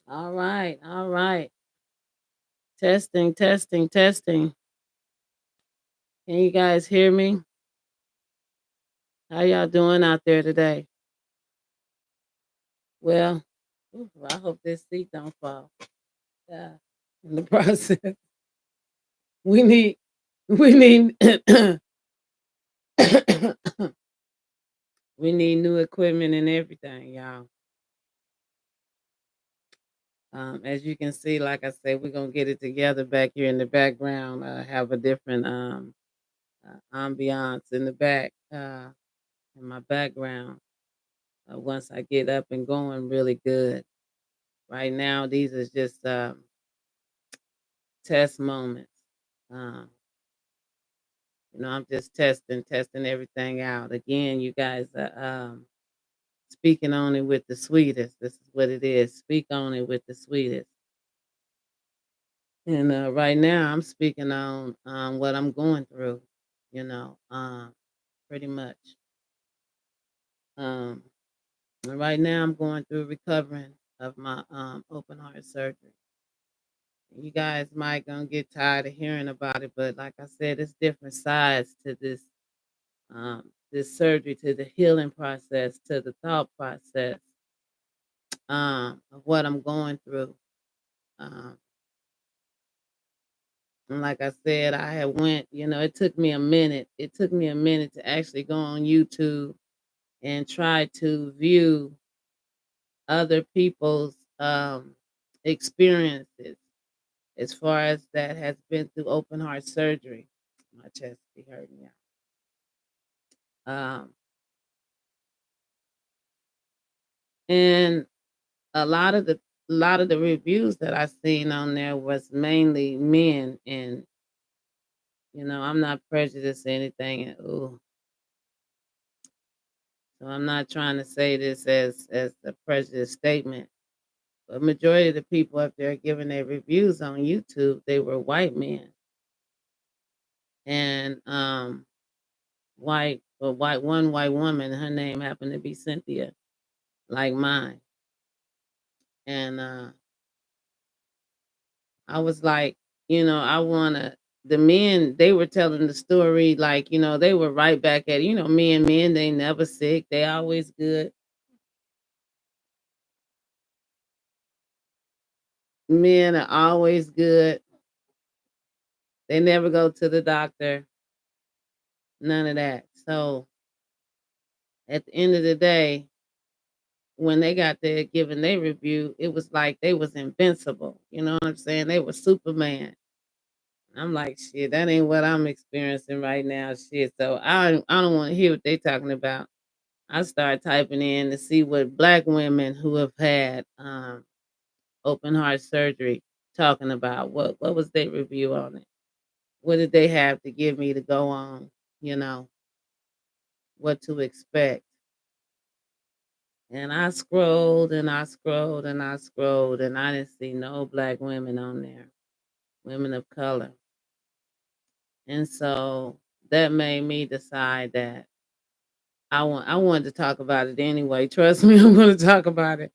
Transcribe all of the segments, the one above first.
All right, all right. Testing, testing, testing. Can you guys hear me? How y'all doing out there today? Well, ooh, I hope this seat don't fall. Yeah. In the process, we need, we need, we need new equipment and everything, y'all. As you can see, like I said, we're gonna get it together back here in the background. Have a different ambiance in the back, in my background. Once I get up and going really good. Right now, these are just test moments. Um, I'm just testing everything out. Again, you guys are speaking on it with the sweetest. This is what it is. Speak on it with the sweetest. And right now, I'm speaking on what I'm going through. You know, pretty much. Um, and right now, I'm going through recovering of my open heart surgery. You guys might gonna get tired of hearing about it, but like I said, it's different sides to this surgery, to the healing process, to the thought process of what I'm going through. Um, and like I said, I had went. It took me a minute. It took me a minute to actually go on YouTube and try to view other people's experiences as far as that has been through open heart surgery. My chest be hurting, yeah. Um, and a lot of the reviews that I seen on there was mainly men, and I'm not prejudiced or anything. And so I'm not trying to say this as a prejudice statement. But majority of the people up there giving their reviews on YouTube, they were white men and one white woman. Her name happened to be Cynthia, like mine, and I was like, I wanna the men, they were telling the story like, they were right back at it. Men, they never sick. They always good. Men are always good. They never go to the doctor. None of that. So at the end of the day, when they got there giving their review, it was like they was invincible. You know what I'm saying? They were Superman. I'm like, shit, that ain't what I'm experiencing right now. Shit. So I don't want to hear what they talking about. I started typing in to see what black women who have had open heart surgery talking about. What was their review on it? What did they have to give me to go on? You know what to expect. And I scrolled and I scrolled and I scrolled and I didn't see no black women on there, women of color. And so that made me decide that I wanted to talk about it anyway. Trust me, I'm going to talk about it.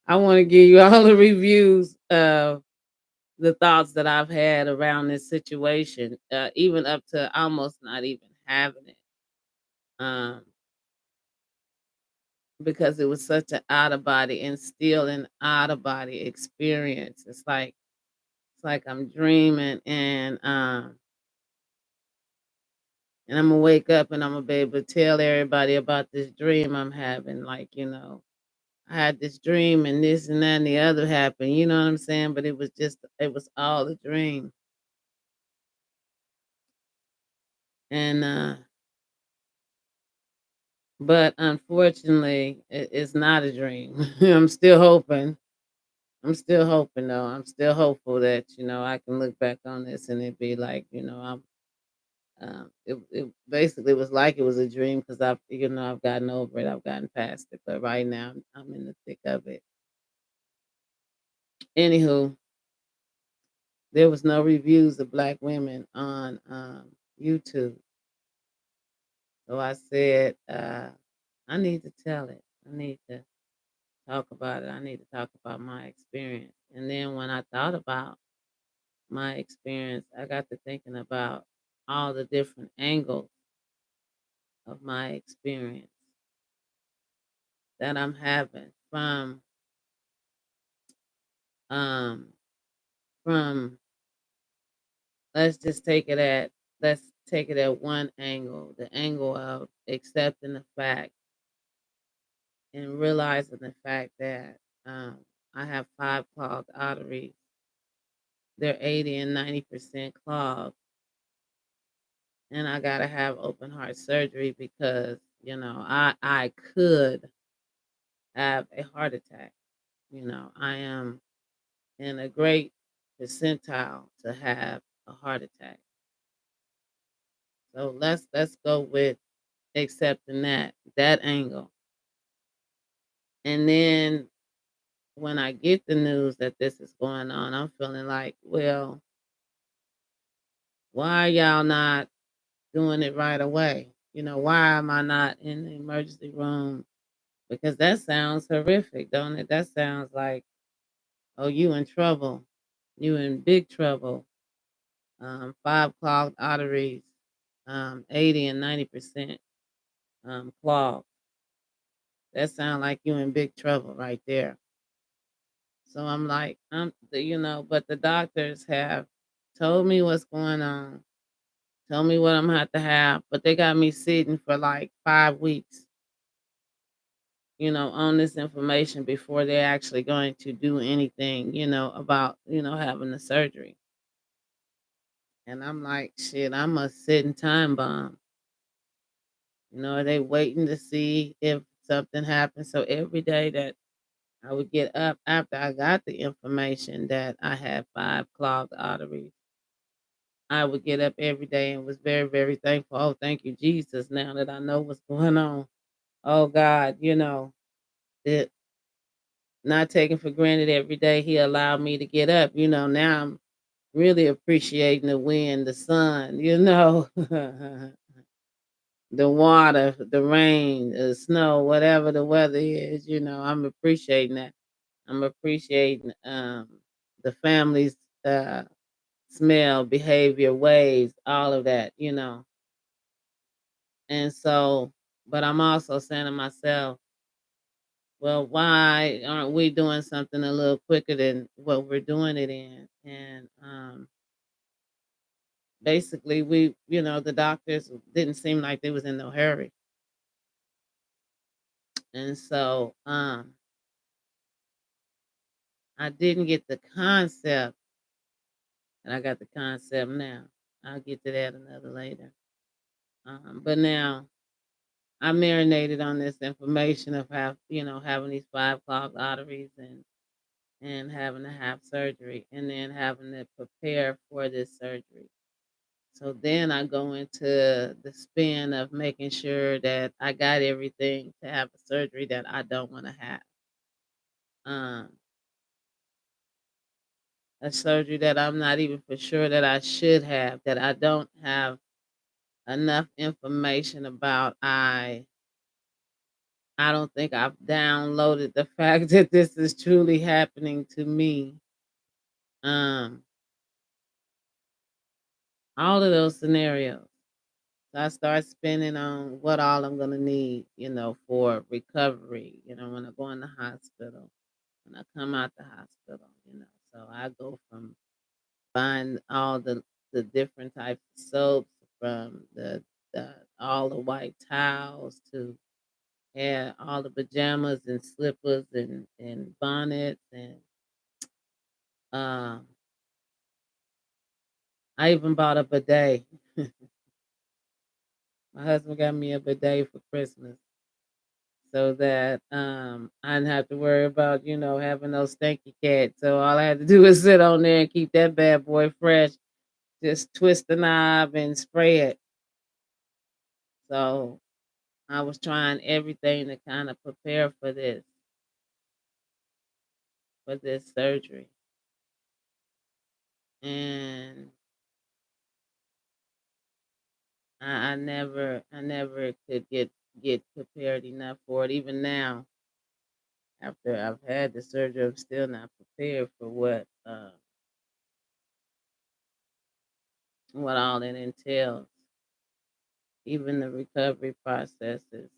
I want to give you all the reviews of the thoughts that I've had around this situation, even up to almost not even having it, um, because it was such an out of body and still an out of body experience. It's like I'm dreaming, and I'm gonna wake up and I'm gonna be able to tell everybody about this dream I'm having. Like, I had this dream and this and that and the other happened. You know what I'm saying? But it was all a dream. And but unfortunately, it's not a dream. I'm still hoping. I'm still hoping though. I'm still hopeful that I can look back on this and it be like I'm. It basically was like it was a dream because I've gotten over it. I've gotten past it. But right now, I'm in the thick of it. Anywho, there was no reviews of black women on YouTube, so I said I need to tell it. I need to talk about it. I need to talk about my experience. And then when I thought about my experience, I got to thinking about all the different angles of my experience that I'm having um from let's just take it at let's take it at one angle, the angle of accepting the fact and realizing the fact that um I have five clogged arteries. They're 80 and 90% clogged, and I gotta have open heart surgery because I could have a heart attack. I am in a great percentile to have a heart attack. So let's go with accepting that angle. And then when I get the news that this is going on, I'm feeling like, well, why are y'all not doing it right away? Why am I not in the emergency room? Because that sounds horrific, don't it? That sounds like, oh, you in trouble. You in big trouble. Five clogged arteries, 80 and 90% clogged. That sounds like you in big trouble right there. So I'm like, but the doctors have told me what's going on, told me what I'm gonna have to have, but they got me sitting for like 5 weeks, on this information before they're actually going to do anything, about, having the surgery. And I'm like, shit, I'm a sitting time bomb. Are they waiting to see if something happens? So every day that I would get up after I got the information that I had five clogged arteries, I would get up every day and was very, very thankful. Oh, thank you, Jesus, now that I know what's going on. Oh God, it not taking for granted every day he allowed me to get up. Now I'm really appreciating the wind, the sun, the water, the rain, the snow, whatever the weather is, I'm appreciating that. I'm appreciating the family's uh smell, behavior, ways, all of that. And so, but I'm also saying to myself, well, why aren't we doing something a little quicker than what we're doing it in? And basically, the doctors didn't seem like they was in no hurry. And so, I didn't get the concept, and I got the concept now. I'll get to that another later. But now I marinated on this information of having these five clogged arteries and having to have surgery and then having to prepare for this surgery. So then I go into the spin of making sure that I got everything to have a surgery that I don't want to have. Um, a surgery that I'm not even for sure that I should have, that I don't have enough information about. I don't think I've downloaded the fact that this is truly happening to me. Um, all of those scenarios. So I start spending on what all I'm gonna need, for recovery, when I go in the hospital, when I come out the hospital. So I go from buying all the different types of soaps, from the all the white towels to all the pajamas and slippers and bonnets and um I even bought a bidet. My husband got me a bidet for Christmas so that I didn't have to worry about, having those stinky cats. So all I had to do was sit on there and keep that bad boy fresh. Just twist the knob and spray it. So I was trying everything to kind of prepare for this surgery. And I never could get prepared enough for it. Even now, after I've had the surgery, I'm still not prepared for what all it entails. Even the recovery process is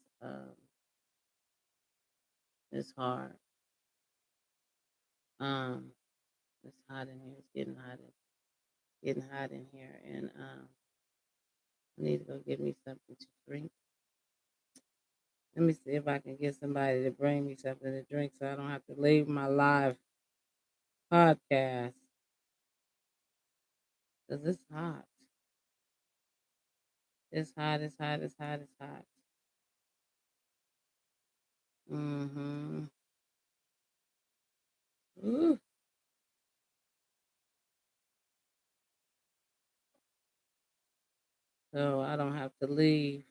hard. Um, it's hot in here. It's getting hot. Getting hot in here, and I need to go get me something to drink. Let me see if I can get somebody to bring me something to drink, so I don't have to leave my live podcast because it's hot. It's hot. It's hot. It's hot. It's hot. Mm-hmm. Ooh. So I don't have to leave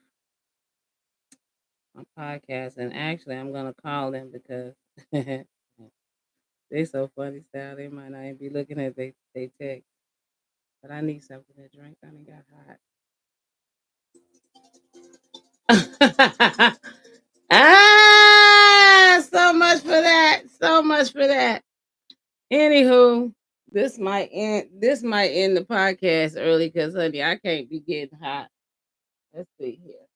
my podcast. And actually, I'm gonna call them because they so funny style. They might not even be looking at they text. But I need something to drink. I done got hot. So much for that. So much for that. Anywho, this might end the podcast early because honey, I can't be getting hot. Let's see here.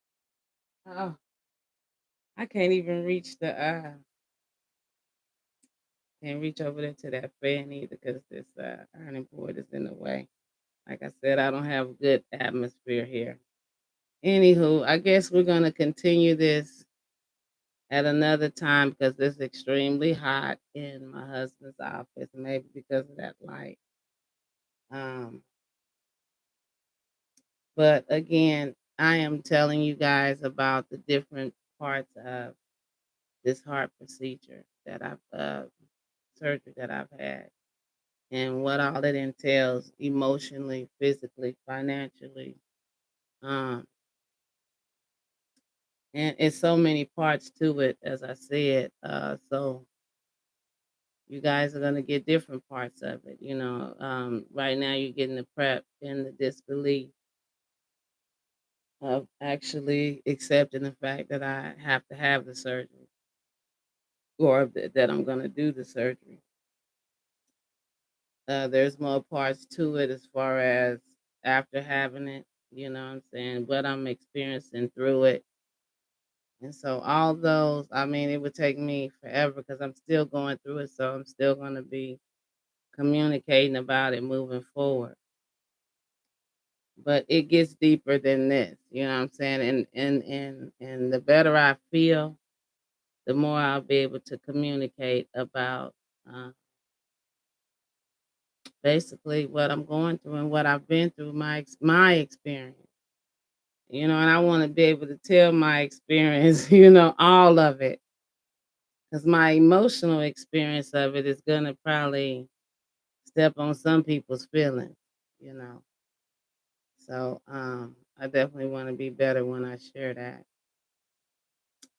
Oh, I can't even reach the can't reach over there to that fan either because this ironing board is in the way. Like I said, I don't have good atmosphere here. Anywho, I guess we're gonna continue this at another time because it's extremely hot in my husband's office, maybe because of that light. Um, but again, I am telling you guys about the different parts of this heart procedure that surgery that I've had, and what all it entails emotionally, physically, financially. Um, and it's so many parts to it, as I said. So you guys are gonna get different parts of it. Right now you're getting the prep and the disbelief of actually accepting the fact that I have to have the surgery or that I'm gonna do the surgery. There's more parts to it as far as after having it. You know what I'm saying? What I'm experiencing through it. And so all those, I mean, it would take me forever because I'm still going through it. So I'm still going to be communicating about it moving forward. But it gets deeper than this, you know what I'm saying? And the better I feel, the more I'll be able to communicate about uh, basically what I'm going through and what I've been through, my experience. And I want to be able to tell my experience, all of it, because my emotional experience of it is gonna probably step on some people's feelings, you know. So I definitely want to be better when I share that.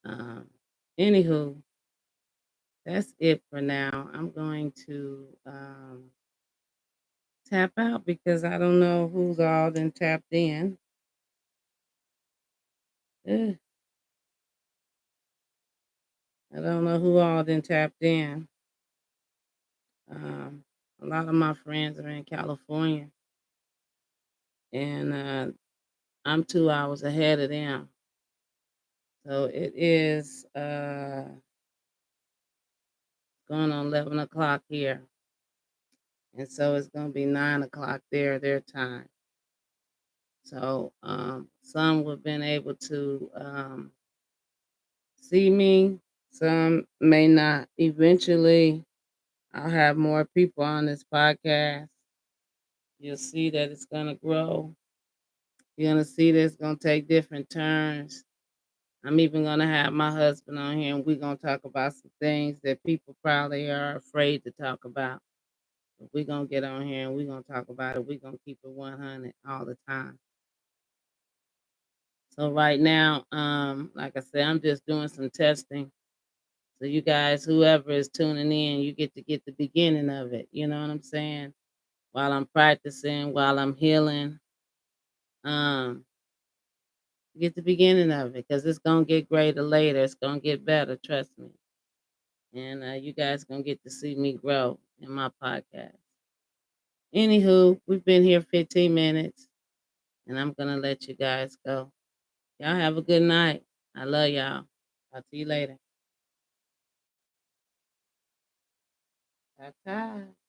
Um, Anywho, that's it for now. I'm going to tap out because I don't know who's all then tapped in. Ugh, I don't know who all then tapped in. Um, a lot of my friends are in California, and I'm 2 hours ahead of them. So it is going on 11 o'clock here. And so it's going to be 9 o'clock their time. So some have been able to see me, some may not. Eventually, I'll have more people on this podcast. You'll see that it's going to grow. You're going to see that it's going to take different turns. I'm even going to have my husband on here and we're going to talk about some things that people probably are afraid to talk about. But we're going to get on here and we're going to talk about it. We're going to keep it 100 all the time. So right now, like I said, I'm just doing some testing. So you guys, whoever is tuning in, you get the beginning of it. You know what I'm saying? While I'm practicing, while I'm healing, um, get the beginning of it because it's gonna get greater later. It's gonna get better. Trust me. And you guys gonna get to see me grow in my podcast. Anywho, we've been here 15 minutes, and I'm gonna let you guys go. Y'all have a good night. I love y'all. Talk to you later. Bye.